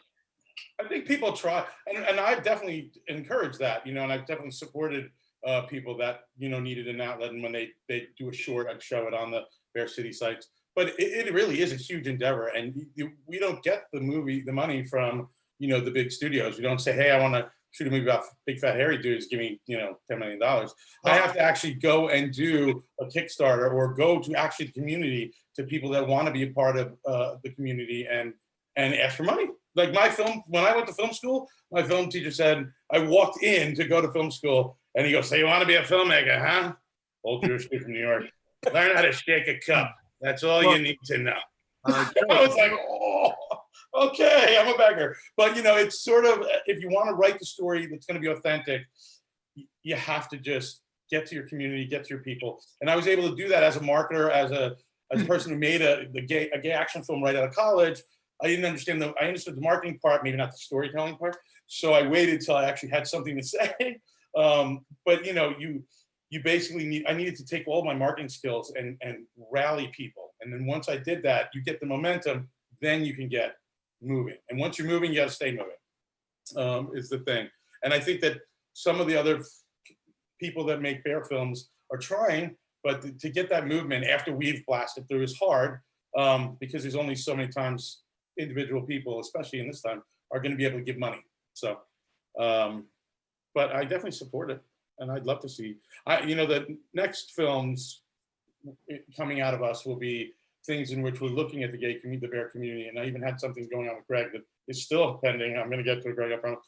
I think people try, and I've definitely encouraged that, and I've definitely supported people that, needed an outlet. And when they do a short, I'd show it on the Bear City sites. But it really is a huge endeavor. And we don't get the money from, the big studios. We don't say, hey, I want to shoot a movie about big fat hairy dudes, give me, $10 million. I have to actually go and do a Kickstarter or go to actually the community, to people that want to be a part of the community and ask for money. Like when I went to film school, my film teacher said, I walked in to go to film school and he goes, so you want to be a filmmaker, huh? Old Jewish kid from New York. Learn how to shake a cup. That's all you need to know. I was like, oh, okay, I'm a beggar. But, it's sort of, if you want to write the story that's going to be authentic, you have to just get to your community, get to your people. And I was able to do that as a marketer, as a person who made a gay action film right out of college. I didn't understand I understood the marketing part, maybe not the storytelling part. So I waited till I actually had something to say. But you basically I needed to take all my marketing skills and rally people. And then once I did that, you get the momentum, then you can get moving. And once you're moving, you got to stay moving, is the thing. And I think that some of the other people that make bear films are trying, but to get that movement after we've blasted through is hard, because there's only so many times individual people, especially in this time, are going to be able to give money. So, but I definitely support it, and I'd love to see. The next films coming out of us will be things in which we're looking at the bear community, and I even had something going on with Greg that is still pending. I'm going to get to it, Greg, I promise.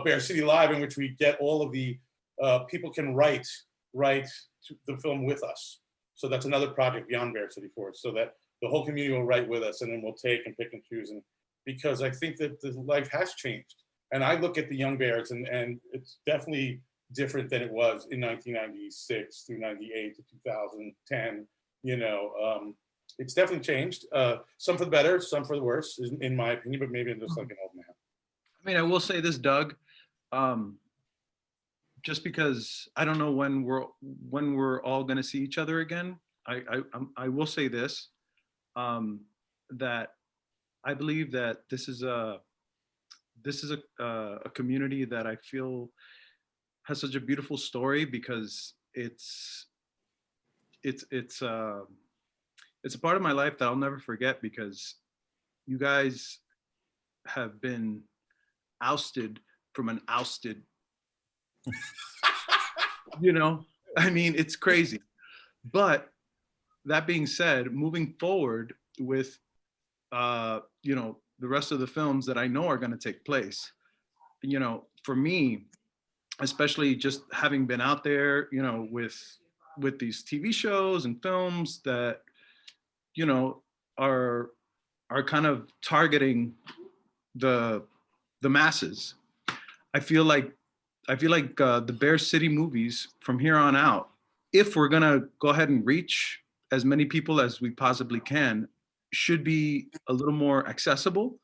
Bear City Live, in which we get all of the people can write the film with us. So that's another project beyond Bear City Force, so that the whole community will write with us, and then we'll take and pick and choose. And because I think that the life has changed, and I look at the young bears, and it's definitely different than it was in 1996 through 98 to 2010. It's definitely changed. Some for the better, some for the worse, in my opinion. But maybe I'm just like an old man.
I will say this, Doug. Just because I don't know when we're all going to see each other again, I will say this. That I believe that this is a community that I feel has such a beautiful story, because it's a part of my life that I'll never forget, because you guys have been ousted from an ousted. It's crazy. But that being said, moving forward with, the rest of the films that I know are going to take place, for me, especially just having been out there, with these TV shows and films that, are kind of targeting the masses. I feel like the Bear City movies from here on out, if we're gonna go ahead and reach as many people as we possibly can, should be a little more accessible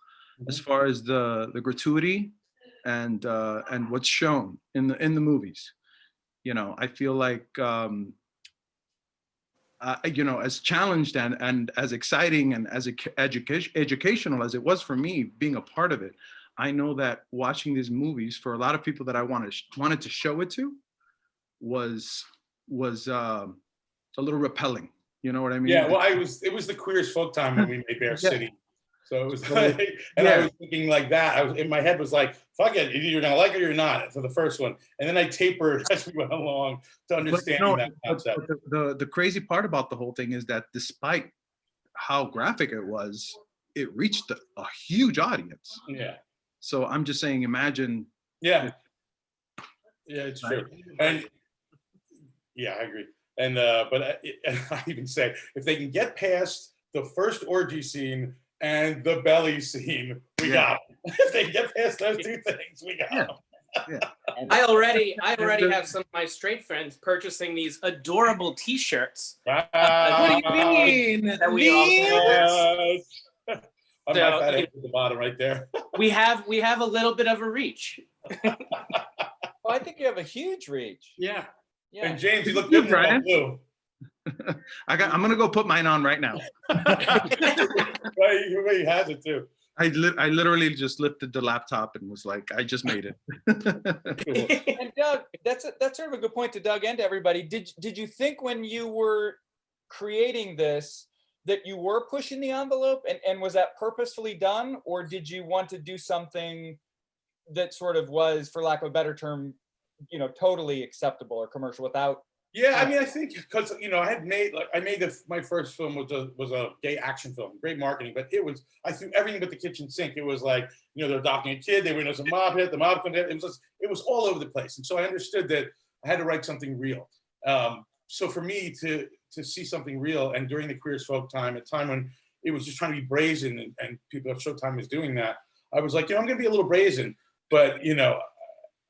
as far as the gratuity and what's shown in the movies. I feel like as challenged and as exciting and as educational as it was for me being a part of it, I know that watching these movies, for a lot of people that I wanted to show it to, was a little repelling. You know what I mean?
Yeah, well, it was the queerest folk time when we made Bear City. So it was like, and I was thinking like that. In my head was like, fuck it, either you're gonna like it or you're not for the first one. And then I tapered as we went along to understanding that concept.
But the crazy part about the whole thing is that despite how graphic it was, it reached a huge audience.
Yeah.
So I'm just saying, imagine.
Yeah. Yeah, it's
Right.
true. And yeah, I agree. And but I even say if they can get past the first orgy scene and the belly scene, we got 'em. If they can get past those two things, we got 'em.
I already have some of my straight friends purchasing these adorable T-shirts.
What do you mean?
That we all
I'm
So,
my fat head at the bottom right there.
we have a little bit of a reach.
Well, I think you have a huge reach.
Yeah.
Yeah.
And James, you look
You,
good in all
Brian.
blue.
I'm gonna go put mine on right now.
Right, he has it too.
I literally just lifted the laptop and was like, I just made it.
And Doug, that's sort of a good point to Doug and to everybody. Did you think when you were creating this that you were pushing the envelope, and was that purposefully done, or did you want to do something that sort of was, for lack of a better term, totally acceptable or commercial without?
Yeah, I mean, I think because my first film was a gay action film, great marketing, but I threw everything but the kitchen sink. It was like, they're adopting a kid, they were in some mob hit, the mob comes in, it was all over the place, and so I understood that I had to write something real. So for me to see something real, and during the Queer as Folk time, a time when it was just trying to be brazen, and people at Showtime was doing that, I was like, I'm going to be a little brazen, but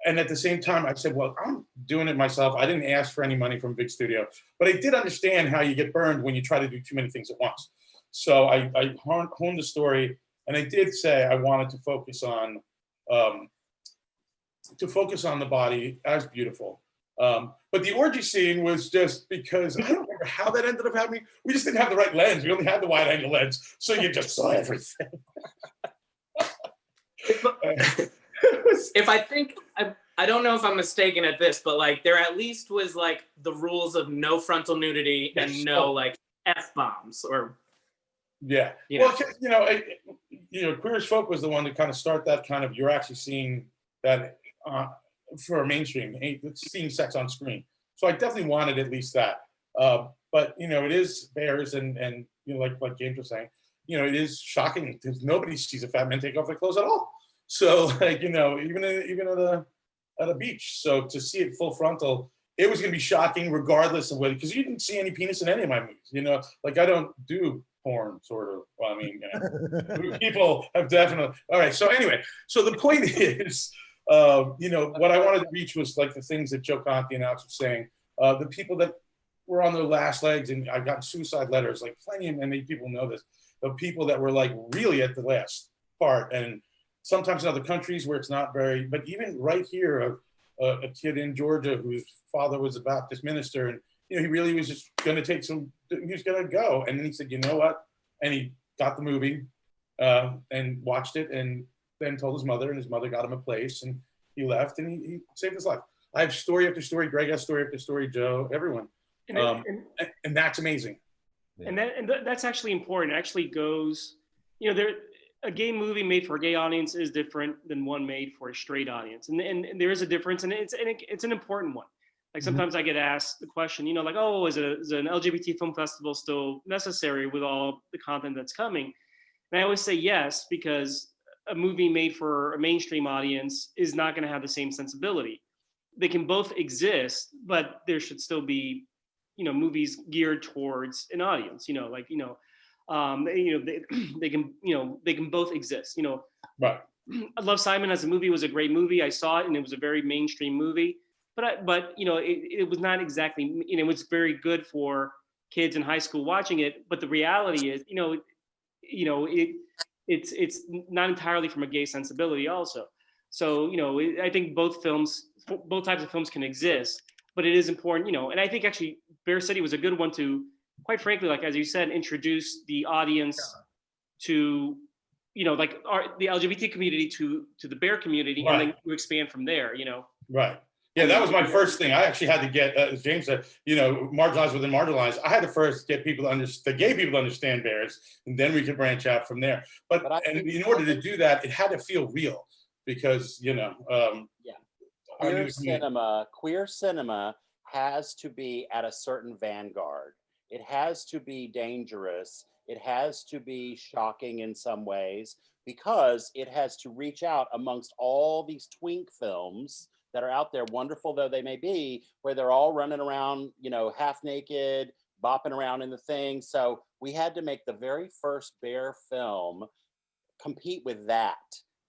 and at the same time, I said, well, I'm doing it myself. I didn't ask for any money from a big studio, but I did understand how you get burned when you try to do too many things at once. So I honed the story, and I did say I wanted to focus on the body as beautiful. But the orgy scene was just because I don't remember how that ended up happening. We just didn't have the right lens. We only had the wide angle lens, so you just saw everything.
If I don't know if I'm mistaken at this, but like there at least was like the rules of no frontal nudity and no like F-bombs or.
Yeah. Well, Queer as Folk was the one to kind of start that kind of, you're actually seeing that for a mainstream, seeing sex on screen. So I definitely wanted at least that. But it is bears and like James was saying, it is shocking because nobody sees a fat man take off their clothes at all. So like, even at a beach. So to see it full frontal, it was going to be shocking regardless of whether, because you didn't see any penis in any of my movies, like I don't do porn sort of. Well, I mean, people have definitely. All right. So anyway, so the point is, what I wanted to reach was like the things that Joe Conti and Alex were saying, the people that were on their last legs, and I've gotten suicide letters, like plenty, and many people know this, of people that were like really at the last part, and sometimes in other countries where it's not very, but even right here, a kid in Georgia whose father was a Baptist minister, and he really was just going to he was going to go, and then he said, you know what, and he got the movie and watched it, and then told his mother, and his mother got him a place, and he left, and he saved his life. I have story after story. Greg has story after story. Joe, everyone, and that's amazing.
And that's actually important. It actually goes, a gay movie made for a gay audience is different than one made for a straight audience, and there is a difference, and it's an important one. Like sometimes I get asked the question, like, oh, is an LGBT film festival still necessary with all the content that's coming? And I always say yes, because a movie made for a mainstream audience is not going to have the same sensibility. They can both exist, but there should still be, movies geared towards an audience. They can both exist.
Right.
I Love Simon as a movie was a great movie. I saw it, and it was a very mainstream movie. But it was not exactly. It was very good for kids in high school watching it. But the reality is, it's not entirely from a gay sensibility also. So I think both types of films can exist, but it is important. And I think actually Bear City was a good one to, quite frankly, like as you said, introduce the audience to, the LGBT community to the Bear community,
Right.
and then to expand from there.
Right. Yeah, that was my first thing. I actually had to get, as James said, marginalized within marginalized. I had to first get people the gay people to understand bears, and then we could branch out from there. But in order to do that, it had to feel real, because
queer cinema has to be at a certain vanguard. It has to be dangerous. It has to be shocking in some ways, because it has to reach out amongst all these twink films that are out there, wonderful though they may be, where they're all running around, you know, half naked, bopping around in the thing. So we had to make the very first bear film compete with that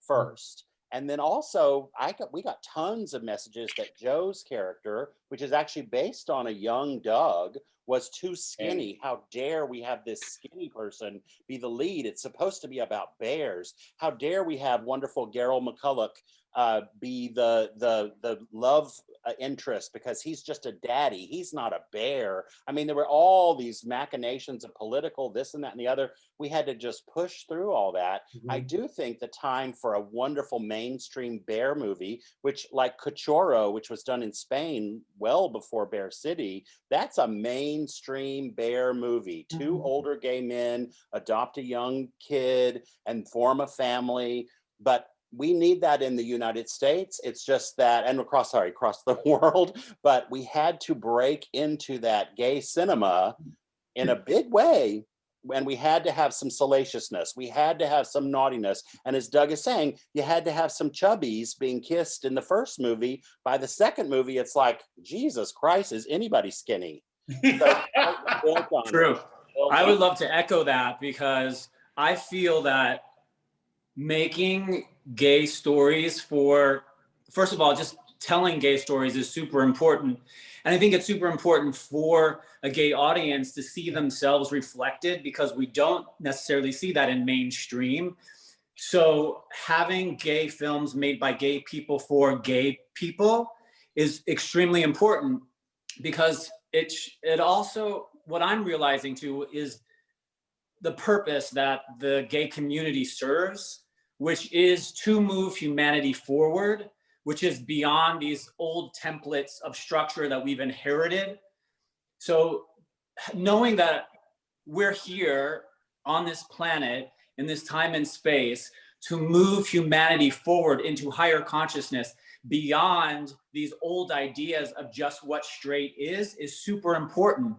first. And then also we got tons of messages that Joe's character, which is actually based on a young Doug, was too skinny. How dare we have this skinny person be the lead? It's supposed to be about bears. How dare we have wonderful Gerald McCulloch be the love interest, because he's just a daddy. He's not a bear. I mean, there were all these machinations of political this and that and the other. We had to just push through all that. I do think the time for a wonderful mainstream bear movie, which like Cachorro, which was done in Spain well before Bear City, that's a mainstream bear movie. Two older gay men adopt a young kid and form a family. But we need that in the United States. It's just that, and across the world, but we had to break into that gay cinema in a big way. And we had to have some salaciousness. We had to have some naughtiness. And as Doug is saying, you had to have some chubbies being kissed in the first movie. By the second movie, it's like, Jesus Christ, is anybody skinny? So,
True. I would love to echo that, because I feel that making gay stories first of all, just telling gay stories is super important. And I think it's super important for a gay audience to see themselves reflected, because we don't necessarily see that in mainstream. So having gay films made by gay people for gay people is extremely important, because it also, what I'm realizing too, is the purpose that the gay community serves, which is to move humanity forward, which is beyond these old templates of structure that we've inherited. So knowing that we're here on this planet in this time and space to move humanity forward into higher consciousness beyond these old ideas of just what straight is super important.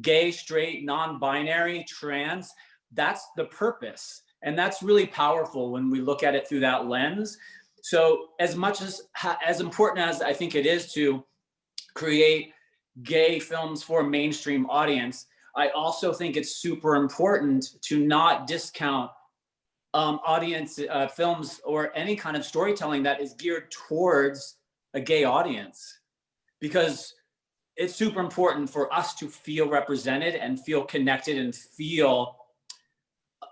Gay, straight, non-binary, trans, that's the purpose. And that's really powerful when we look at it through that lens. So as important as I think it is to create gay films for a mainstream audience, I also think it's super important to not discount audience films or any kind of storytelling that is geared towards a gay audience, because it's super important for us to feel represented and feel connected and feel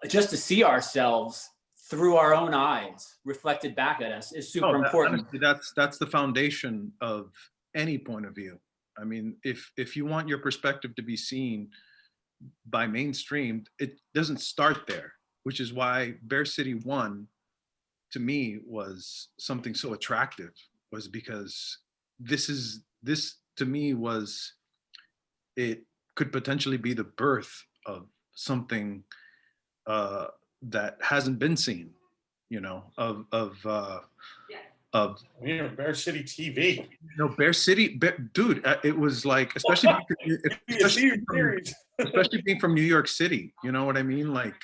just to see ourselves through our own eyes reflected back at us is super important.
Honestly, that's the foundation of any point of view. I mean, if you want your perspective to be seen by mainstream, it doesn't start there, which is why Bear City 1 to me was something so attractive, was because this to me was, it could potentially be the birth of something that hasn't been seen, you know, of
Bear City TV.
No, Bear City, dude, it was like, especially being from New York City, you know what I mean? Like,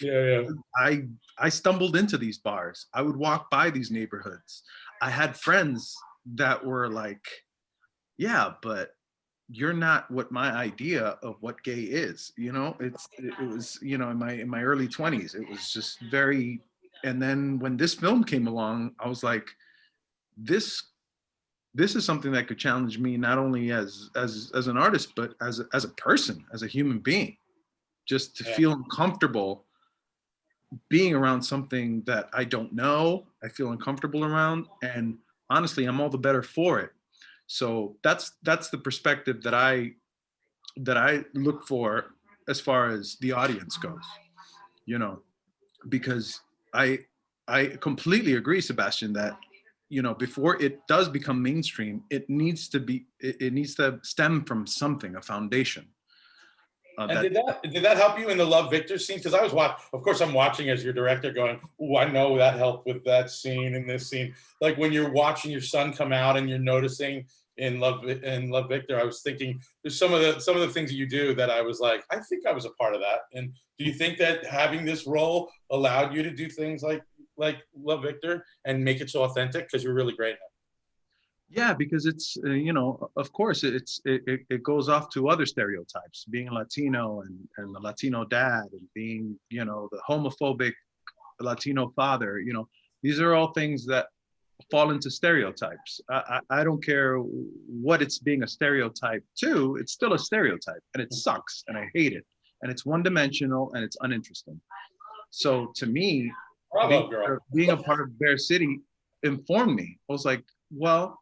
I stumbled into these bars. I would walk by these neighborhoods. I had friends that were like, yeah, but you're not what my idea of what gay is, you know. It was, you know, in my early 20s, it was just very. And then when this film came along, I was like, this is something that could challenge me, not only as an artist, but as a person, as a human being, just to feel uncomfortable being around something that I don't know, I feel uncomfortable around, and honestly, I'm all the better for it. So that's the perspective that I look for as far as the audience goes, you know, because I completely agree, Sebastian, that, you know, before it does become mainstream, it needs to stem from something, a foundation.
And did that help you in the Love Victor scene? Because I was of course I'm watching as your director going, oh, I know that helped with that scene and this scene. Like when you're watching your son come out and you're noticing in Love Victor, I was thinking there's some of the things that you do that I was like, I think I was a part of that. And do you think that having this role allowed you to do things like like Love Victor and make it so authentic? Because you're really great at it.
Yeah, because it's of course it goes off to other stereotypes, being a Latino and the Latino dad, and being the homophobic Latino father. These are all things that fall into stereotypes. I don't care what it's being a stereotype to, it's still a stereotype, and it sucks, and I hate it, and it's one-dimensional, and it's uninteresting. So to me,
Bravo,
being a part of Bear City informed me. I was like, well,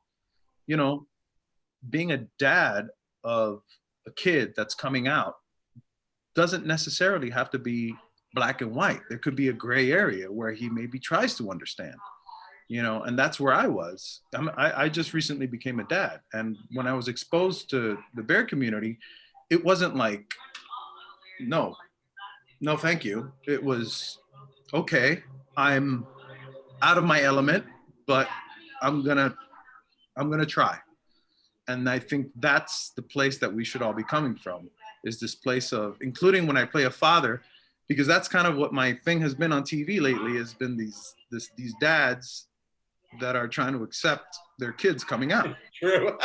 being a dad of a kid that's coming out doesn't necessarily have to be black and white. There could be a gray area where he maybe tries to understand, and that's where I was. I just recently became a dad. And when I was exposed to the bear community, it wasn't like, no, thank you. It was, okay, I'm out of my element, but I'm gonna try. And I think that's the place that we should all be coming from, is this place of, including when I play a father, because that's kind of what my thing has been on TV lately, has been these dads that are trying to accept their kids coming out.
True.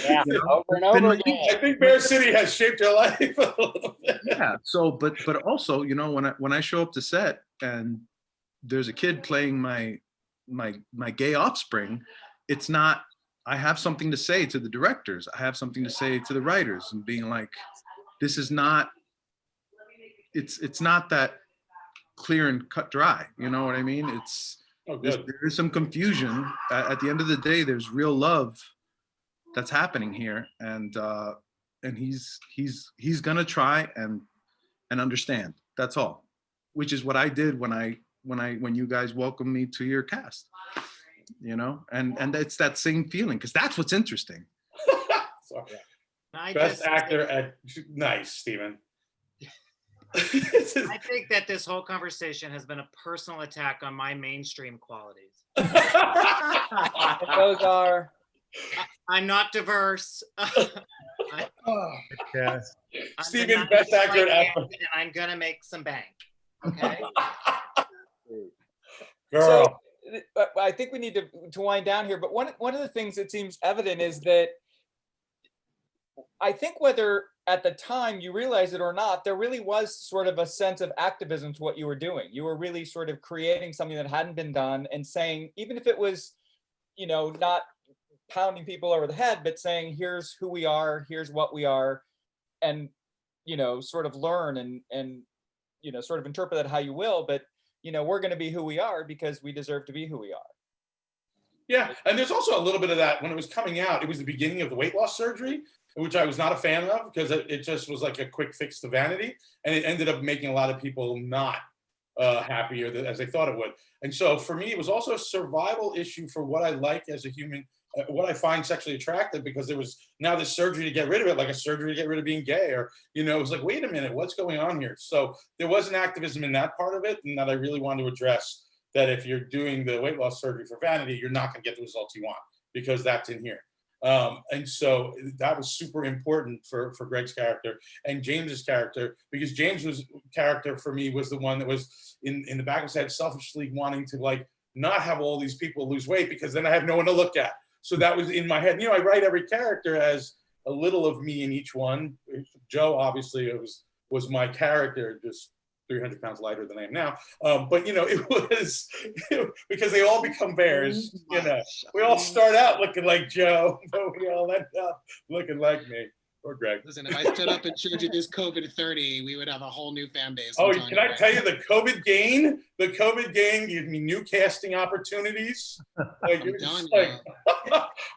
Yeah, over and over again.
I think Bear City has shaped your life a little bit.
Yeah. So, but also, when I show up to set and there's a kid playing my gay offspring, it's not, I have something to say to the directors. I have something to say to the writers, and being like, this is not, it's not that clear and cut dry. You know what I mean? There is some confusion. At the end of the day, there's real love that's happening here. And he's gonna try and understand. That's all, which is what I did when you guys welcomed me to your cast. And it's that same feeling, because that's what's interesting.
Best actor at nice, Steven.
I think that this whole conversation has been a personal attack on my mainstream qualities.
Those are.
I'm not diverse.
Yes.
Steven, best actor at
and I'm gonna make some bank. Okay.
Girl.
So, I think we need to wind down here, but one of the things that seems evident is that I think, whether at the time you realize it or not, there really was sort of a sense of activism to what you were doing. You were really sort of creating something that hadn't been done, and saying, even if it was, not pounding people over the head, but saying, here's who we are, here's what we are, and, sort of learn and sort of interpret that how you will, but we're going to be who we are because we deserve to be who we are.
Yeah, and there's also a little bit of that when it was coming out. It was the beginning of the weight loss surgery, which I was not a fan of, because it just was like a quick fix to vanity, and it ended up making a lot of people not happier as they thought it would. And so for me, it was also a survival issue for what I like as a human, what I find sexually attractive, because there was now this surgery to get rid of it, like a surgery to get rid of being gay, or, it was like, wait a minute, what's going on here? So there was an activism in that part of it, and that I really wanted to address, that if you're doing the weight loss surgery for vanity, you're not going to get the results you want, because that's in here. And so that was super important for Greg's character and James's character, because James's character for me was the one that was in the back of his head selfishly wanting to, like, not have all these people lose weight, because then I have no one to look at. So that was in my head. I write every character as a little of me in each one. Joe, obviously, was my character, just 300 pounds lighter than I am now. But, it was because they all become bears. We all start out looking like Joe, but we all end up looking like me. Or Greg.
Listen, if I stood up and showed you this COVID 30, we would have a whole new fan base.
Oh, can I tell you, the COVID gain gave me new casting opportunities. Like,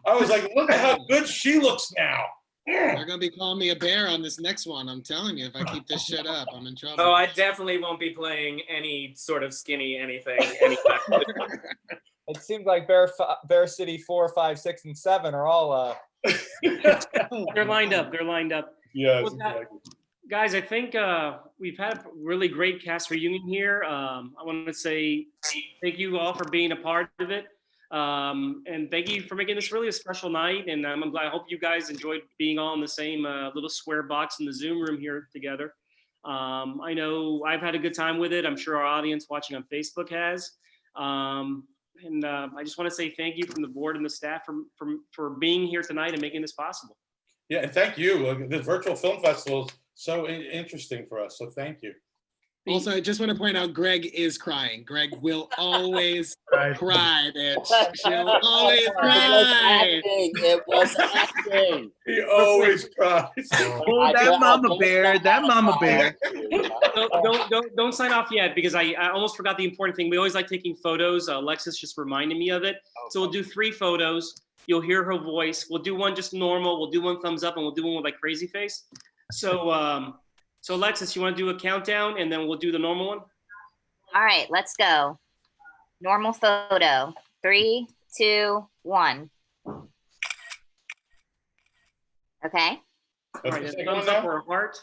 I was like, look at how good she looks now.
They're gonna be calling me a bear on this next one. I'm telling you, if I keep this shit up, I'm in trouble.
Oh, I definitely won't be playing any sort of skinny anything.
It seems like Bear City 4, 5, 6, and 7 are all.
They're lined up.
Yeah.
Well, guys, I think we've had a really great cast reunion here. I want to say thank you all for being a part of it. And thank you for making this really a special night. And I'm glad, I hope you guys enjoyed being all in the same little square box in the Zoom room here together. I know I've had a good time with it. I'm sure our audience watching on Facebook has. And I just want to say thank you from the board and the staff for being here tonight and making this possible.
Yeah, and thank you. The virtual film festival is so interesting for us. So thank you.
Also, I just want to point out, Greg is crying. Greg will always
Right.
cry, bitch. She'll always
It was
cry.
acting. It was acting.
He always cries.
Oh, that mama bear. That mama bear.
Don't sign off yet, because I almost forgot the important thing. We always like taking photos. Alexis just reminded me of it. So we'll do 3 photos. You'll hear her voice. We'll do one just normal. We'll do one thumbs up, and we'll do one with like crazy face. So Alexis, you want to do a countdown, and then we'll do the normal one?
All right, let's go. Normal photo. 3, 2, 1. Okay.
All right, thumbs up or a heart.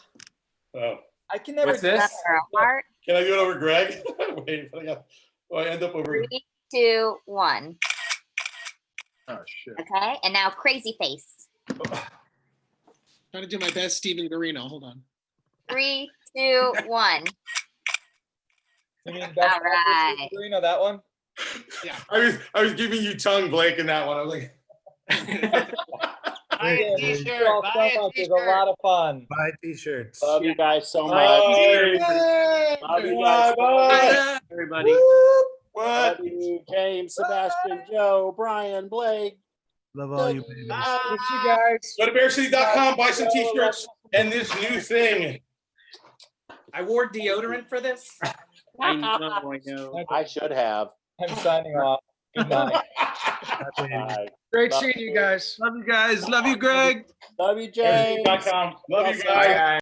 Oh.
I can never
What's this?
Thumbs up or a heart.
Can I do it over Greg? Wait, I end up over.
3, 2, 1.
Oh shit.
Okay, and now crazy face.
Trying to do my best Stephen Guarino. Hold on.
3, 2, 1.
You mean
All right.
Guarino, that one?
Yeah.
I was giving you tongue, Blake, in that one. I was like.
Buy a
Thank you
t-shirt.
all
Buy
so
a
much. It was a
t-shirt.
lot of fun.
Buy t-shirts.
Love you guys so much.
Bye.
Love you guys.
Bye.
Everybody.
What?
Love you, James, Sebastian, Joe, Brian, Blake.
Love all you babies.
Miss you guys.
Go to bearcity.com, buy some t-shirts and this new thing.
I wore deodorant for this.
I know.
I should have.
I'm signing off. Good night.
Bye.
Great seeing you guys.
Love you guys. Love you, Greg.
Love you, James.
Bearcity.com. Love you
Bye,
guys.